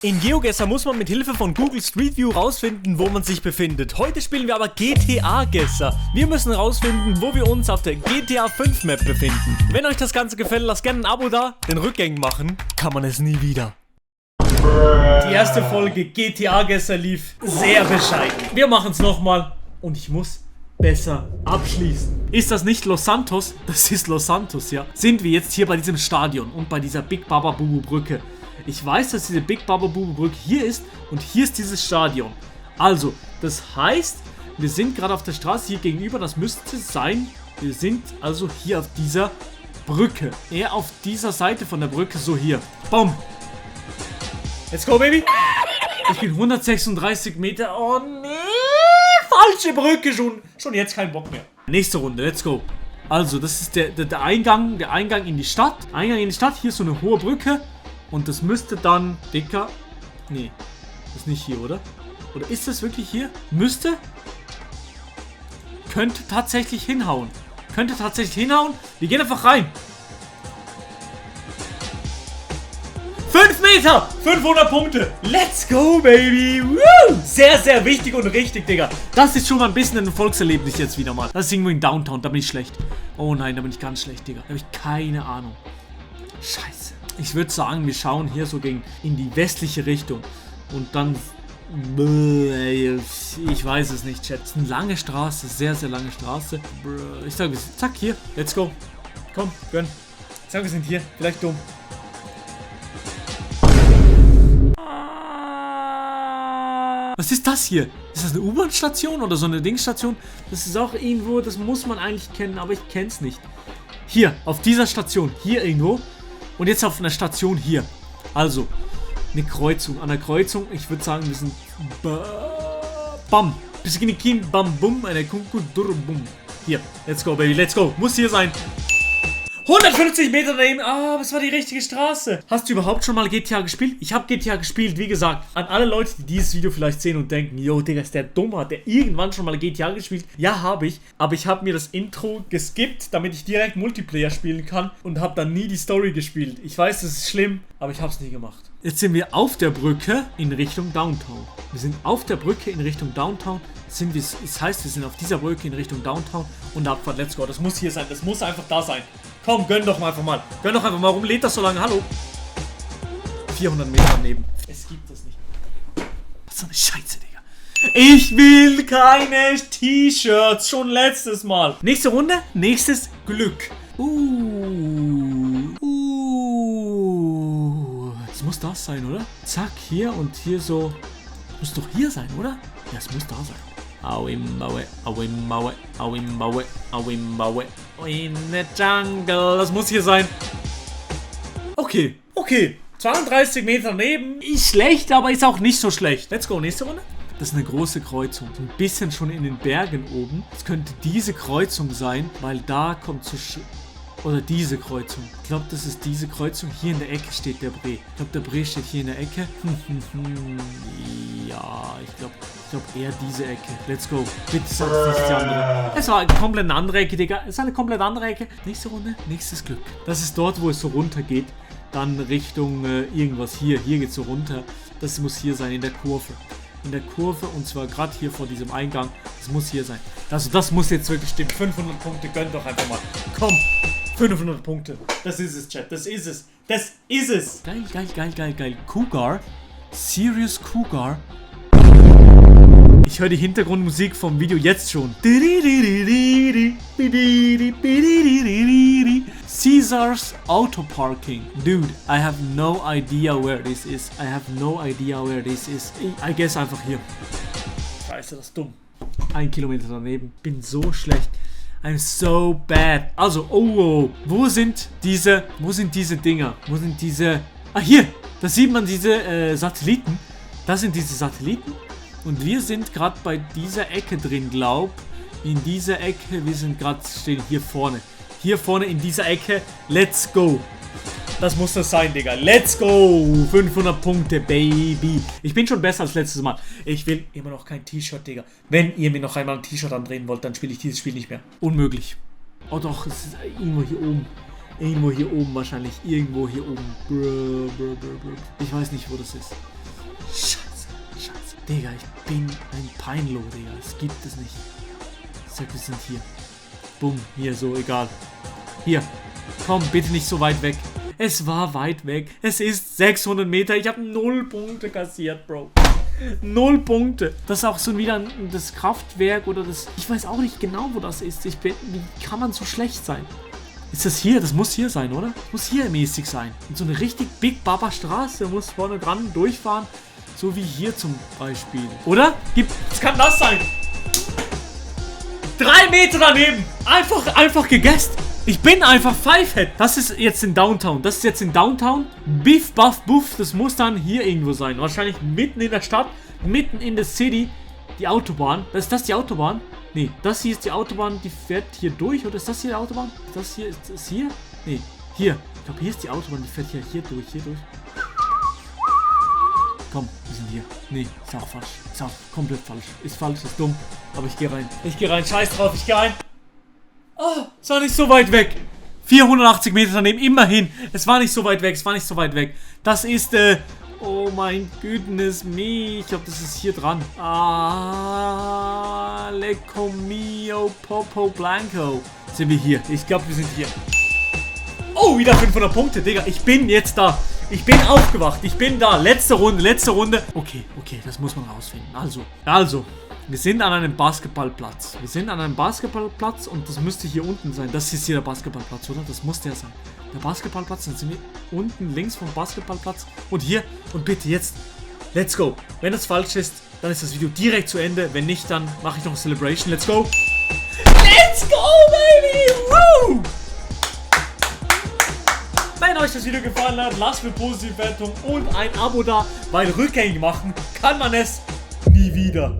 In GeoGuessr muss man mit Hilfe von Google Street View rausfinden, wo man sich befindet. Heute spielen wir aber GTA-Guessr. Wir müssen rausfinden, wo wir uns auf der GTA 5 Map befinden. Wenn euch das Ganze gefällt, lasst gerne ein Abo da. Den Rückgängig machen kann man es nie wieder. Die erste Folge GTA-Guessr lief sehr bescheiden. Wir machen es nochmal und ich muss besser abschließen. Ist das nicht Los Santos? Das ist Los Santos, ja. Sind wir jetzt hier bei diesem Stadion und bei dieser Big Baba Bubu Brücke. Ich weiß, dass diese Big Baba Bubu Brücke hier ist und hier ist dieses Stadion. Also, das heißt, wir sind gerade auf der Straße hier gegenüber, das müsste sein, wir sind also hier auf dieser Brücke. Eher auf dieser Seite von der Brücke, so hier. Bam! Let's go, Baby! Ich bin 136 Meter, oh nee! Falsche Brücke, schon jetzt kein Bock mehr. Nächste Runde, let's go. Also, das ist der Eingang in die Stadt. Eingang in die Stadt, hier ist so eine hohe Brücke. Und das müsste dann, Dicker, nee, das ist nicht hier, oder? Oder ist das wirklich hier? Müsste? Könnte tatsächlich hinhauen. Wir gehen einfach rein. 5 Meter! 500 Punkte! Let's go, baby! Woo! Sehr, sehr wichtig und richtig, Digga. Das ist schon mal ein bisschen ein Erfolgserlebnis jetzt wieder mal. Das ist irgendwo in Downtown, da bin ich schlecht. Oh nein, da bin ich ganz schlecht, Digga. Da habe ich keine Ahnung. Scheiße. Ich würde sagen, wir schauen hier so in die westliche Richtung. Und dann... Ich weiß es nicht, Chat. Es ist eine lange Straße, sehr, sehr lange Straße. Ich sage, zack, hier. Let's go. Komm, gönn. Ich sage, wir sind hier. Vielleicht dumm. Was ist das hier? Ist das eine U-Bahn-Station oder so eine Dingstation? Das ist auch irgendwo, das muss man eigentlich kennen, aber ich kenne es nicht. Hier, auf dieser Station, hier irgendwo. Und jetzt auf einer Station hier. Also, eine Kreuzung. An der Kreuzung, ich würde sagen, wir sind... Bam. Bam, bum, eine bum. Hier, let's go, baby, let's go. Muss hier sein. 150 Meter daneben. Ah, das war die richtige Straße. Hast du überhaupt schon mal GTA gespielt? Ich habe GTA gespielt, wie gesagt. An alle Leute, die dieses Video vielleicht sehen und denken, yo, Digga, ist der dumm, hat der irgendwann schon mal GTA gespielt? Ja, habe ich. Aber ich habe mir das Intro geskippt, damit ich direkt Multiplayer spielen kann und habe dann nie die Story gespielt. Ich weiß, das ist schlimm, aber ich habe es nie gemacht. Jetzt sind wir auf der Brücke in Richtung Downtown. Wir sind auf der Brücke in Richtung Downtown. Das heißt, wir sind auf dieser Brücke in Richtung Downtown und Abfahrt. Let's go. Das muss hier sein. Das muss einfach da sein. Komm, gönn doch mal einfach mal. Gönn doch einfach mal. Warum lädt das so lange? Hallo? 400 Meter daneben. Es gibt das nicht. Was für eine Scheiße, Digga. Ich will keine T-Shirts. Schon letztes Mal. Nächste Runde. Nächstes Glück. Das muss das sein, oder? Zack, hier und hier so. Muss doch hier sein, oder? Ja, es muss da sein. Awimbawe, awimbawe, awimbawe, awimbawe, in the jungle. Das muss hier sein. Okay, okay. 32 Meter daneben. Ist schlecht, aber ist auch nicht so schlecht. Let's go, nächste Runde. Das ist eine große Kreuzung. So ein bisschen schon in den Bergen oben. Es könnte diese Kreuzung sein, weil da kommt so... Oder diese Kreuzung. Ich glaube, das ist diese Kreuzung. Hier in der Ecke steht der Bre. Ich glaube, der Bre steht hier in der Ecke. Ja, ich glaube eher diese Ecke. Let's go. Bitte sag es nicht die andere. Es war eine komplett andere Ecke, Digga. Es war eine komplett andere Ecke. Nächste Runde, nächstes Glück. Das ist dort, wo es so runter geht. Dann Richtung irgendwas hier. Hier geht es so runter. Das muss hier sein, in der Kurve. In der Kurve und zwar gerade hier vor diesem Eingang. Das muss hier sein. Also das muss jetzt wirklich stimmen. 500 Punkte, gönnt doch einfach mal. Komm. 500 Punkte. Das ist es, Chat. Das ist es. Das ist es. Geil, geil, geil, geil, geil. Cougar. Serious Cougar. Ich höre die Hintergrundmusik vom Video jetzt schon. Caesars Auto Parking. Dude, I have no idea where this is. I guess einfach hier. Scheiße, das ist dumm. 1 Kilometer daneben. Bin so schlecht. I'm so bad. Also, wo sind diese Dinger? Wo sind diese... Ah, hier! Da sieht man diese Satelliten. Das sind diese Satelliten. Und wir sind gerade bei dieser Ecke drin, glaub. In dieser Ecke. Wir sind gerade, stehen hier vorne. Hier vorne in dieser Ecke. Let's go. Das muss das sein, Digga. Let's go. 500 Punkte, baby. Ich bin schon besser als letztes Mal. Ich will immer noch kein T-Shirt, Digga. Wenn ihr mir noch einmal ein T-Shirt andrehen wollt, dann spiele ich dieses Spiel nicht mehr. Unmöglich. Oh doch, es ist irgendwo hier oben. Irgendwo hier oben wahrscheinlich. Irgendwo hier oben. Ich weiß nicht, wo das ist. Scheiße. Digga, ich bin ein Peinlo, Digga. Das gibt es nicht. Ich sag, wir sind hier. Bumm, hier, so, egal. Hier, komm, bitte nicht so weit weg. Es war weit weg. Es ist 600 Meter. Ich habe 0 Punkte kassiert, Bro. 0 Punkte. Das ist auch so wieder das Kraftwerk oder das... Ich weiß auch nicht genau, wo das ist. Wie kann man so schlecht sein? Ist das hier? Das muss hier sein, oder? Muss hier mäßig sein. Und so eine richtig Big Baba Straße. Muss vorne dran durchfahren. So wie hier zum Beispiel. Oder? Was kann das sein? 3 Meter daneben. Einfach gegessen. Ich bin einfach Fivehead. Das ist jetzt in Downtown. Biff, Buff, Buff. Das muss dann hier irgendwo sein. Wahrscheinlich mitten in der Stadt. Mitten in der City. Die Autobahn. Ist das die Autobahn? Nee, das hier ist die Autobahn. Die fährt hier durch. Oder ist das hier die Autobahn? Das hier ist das hier? Nee, hier. Ich glaube, hier ist die Autobahn. Die fährt hier durch. Komm, wir sind hier. Nee, ist auch falsch. Ist auch komplett falsch. Ist falsch, ist dumm. Aber ich gehe rein. Scheiß drauf, ich gehe rein. Oh, es war nicht so weit weg. 480 Meter daneben, immerhin. Es war nicht so weit weg. Das ist, oh mein goodness me. Ich glaube, das ist hier dran. Lecco mio, Popo Blanco. Sind wir hier? Ich glaube, wir sind hier. Oh, wieder 500 Punkte, Digga. Ich bin jetzt da. Ich bin aufgewacht. Ich bin da. Letzte Runde. Okay, das muss man rausfinden. Also. Wir sind an einem Basketballplatz. Und das müsste hier unten sein. Das ist hier der Basketballplatz, oder? Das muss der sein. Der Basketballplatz, dann sind wir unten links vom Basketballplatz. Und hier. Und bitte jetzt. Let's go. Wenn das falsch ist, dann ist das Video direkt zu Ende. Wenn nicht, dann mache ich noch eine Celebration. Let's go. Let's go, baby. Woo! Wenn euch das Video gefallen hat, lasst mir positive Bewertung und ein Abo da, weil rückgängig machen kann man es nie wieder.